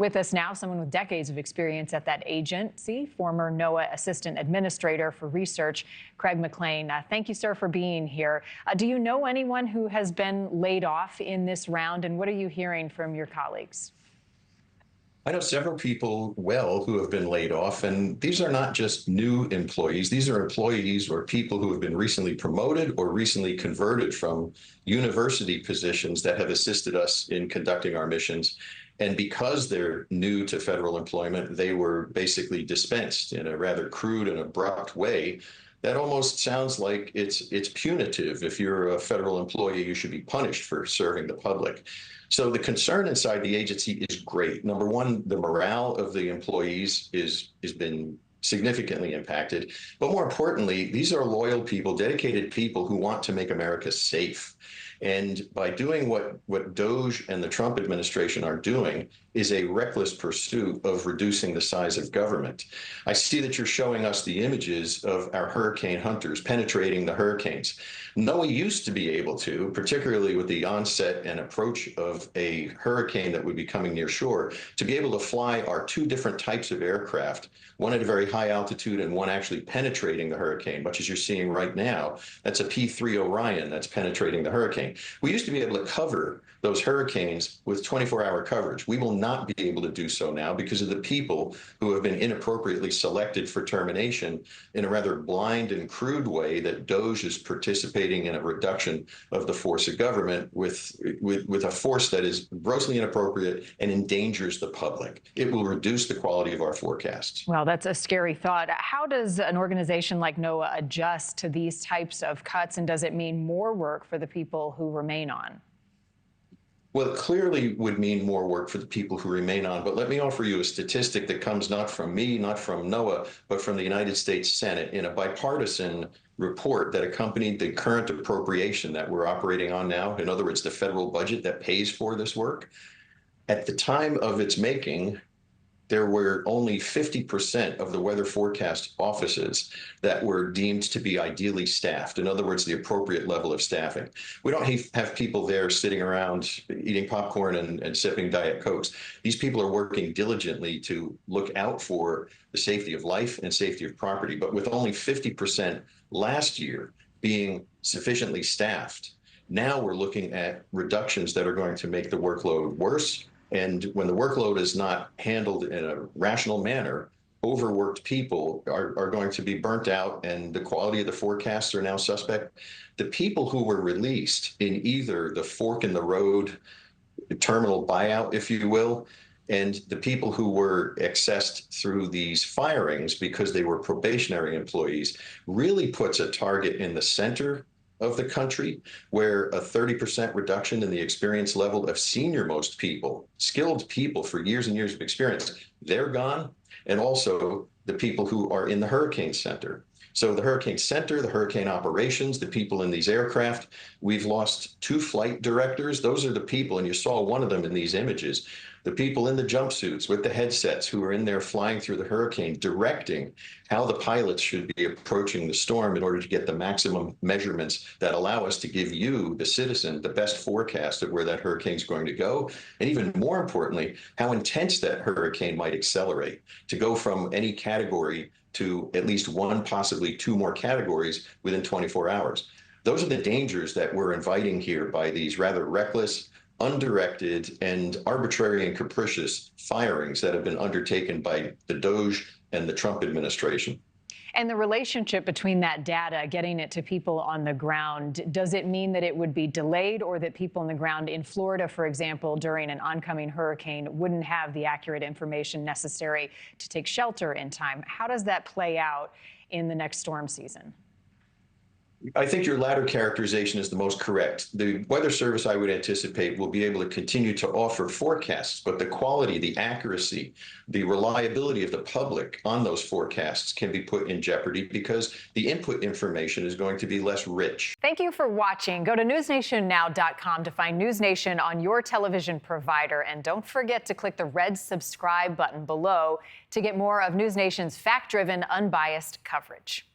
With us now, someone with decades of experience at that agency, former NOAA Assistant Administrator for Research, Craig McClean. Thank you, sir, for being here. Do you know anyone who has been laid off in this round, and what are you hearing from your colleagues? I know several people who have been laid off, and these are not just new employees. These are employees or people who have been recently promoted or recently converted from university positions that have assisted us in conducting our missions. And because they're new to federal employment, they were basically dispensed in a rather crude and abrupt way. That almost sounds like it's punitive. If you're a federal employee, you should be punished for serving the public. So the concern inside the agency is great. Number one, the morale of the employees has been significantly impacted. But more importantly, these are loyal people, dedicated people who want to make America safe. And by doing what DOGE and the Trump administration are doing is a reckless pursuit of reducing the size of government. I see that you're showing us the images of our hurricane hunters penetrating the hurricanes. NOAA used to be able to, particularly with the onset and approach of a hurricane that would be coming near shore, to be able to fly our two different types of aircraft, one at a very high altitude and one actually penetrating the hurricane, much as you're seeing right now. That's a P-3 Orion that's penetrating the hurricane. We used to be able to cover those hurricanes with 24-hour coverage. We will not be able to do so now because of the people who have been inappropriately selected for termination in a rather blind and crude way that DOGE is participating in a reduction of the force of government with a force that is grossly inappropriate and endangers the public. It will reduce the quality of our forecasts. Well, that's a scary thought. How does an organization like NOAA adjust to these types of cuts, and does it mean more work for the people who remain on? Well, it clearly would mean more work for the people who remain on, but let me offer you a statistic that comes not from me, not from NOAA, but from the United States Senate in a bipartisan report that accompanied the current appropriation that we're operating on now. In other words, the federal budget that pays for this work. At the time of its making, there were only 50% of the weather forecast offices that were deemed to be ideally staffed. In other words, the appropriate level of staffing. We don't have people there sitting around eating popcorn and sipping Diet Cokes. These people are working diligently to look out for the safety of life and safety of property. But with only 50% last year being sufficiently staffed, now we're looking at reductions that are going to make the workload worse. And when the workload is not handled in a rational manner, overworked people are going to be burnt out, and the quality of the forecasts are now suspect. The people who were released in either the fork in the road terminal buyout, if you will, and the people who were accessed through these firings because they were probationary employees really puts a target in the center of the country, where a 30% reduction in the experience level of senior-most people, skilled people for years and years of experience, they're gone, and also the people who are in the hurricane center. So the hurricane center, the hurricane operations, the people in these aircraft, we've lost 2 flight directors. Those are the people, and you saw one of them in these images, the people in the jumpsuits with the headsets who are in there flying through the hurricane, directing how the pilots should be approaching the storm in order to get the maximum measurements that allow us to give you, the citizen, the best forecast of where that hurricane's going to go. And even more importantly, how intense that hurricane might accelerate to go from any category to at least 1, possibly 2 more categories within 24 hours. Those are the dangers that we're inviting here by these rather reckless, undirected, and arbitrary and capricious firings that have been undertaken by the DOGE and the Trump administration. And the relationship between that data, getting it to people on the ground, does it mean that it would be delayed, or that people on the ground in Florida, for example, during an oncoming hurricane wouldn't have the accurate information necessary to take shelter in time? How does that play out in the next storm season? I think your latter characterization is the most correct. The Weather Service, I would anticipate, will be able to continue to offer forecasts, but the quality, the accuracy, the reliability of the public on those forecasts can be put in jeopardy because the input information is going to be less rich. Thank you for watching. Go to newsnationnow.com to find NewsNation on your television provider. And don't forget to click the red subscribe button below to get more of NewsNation's fact-driven, unbiased coverage.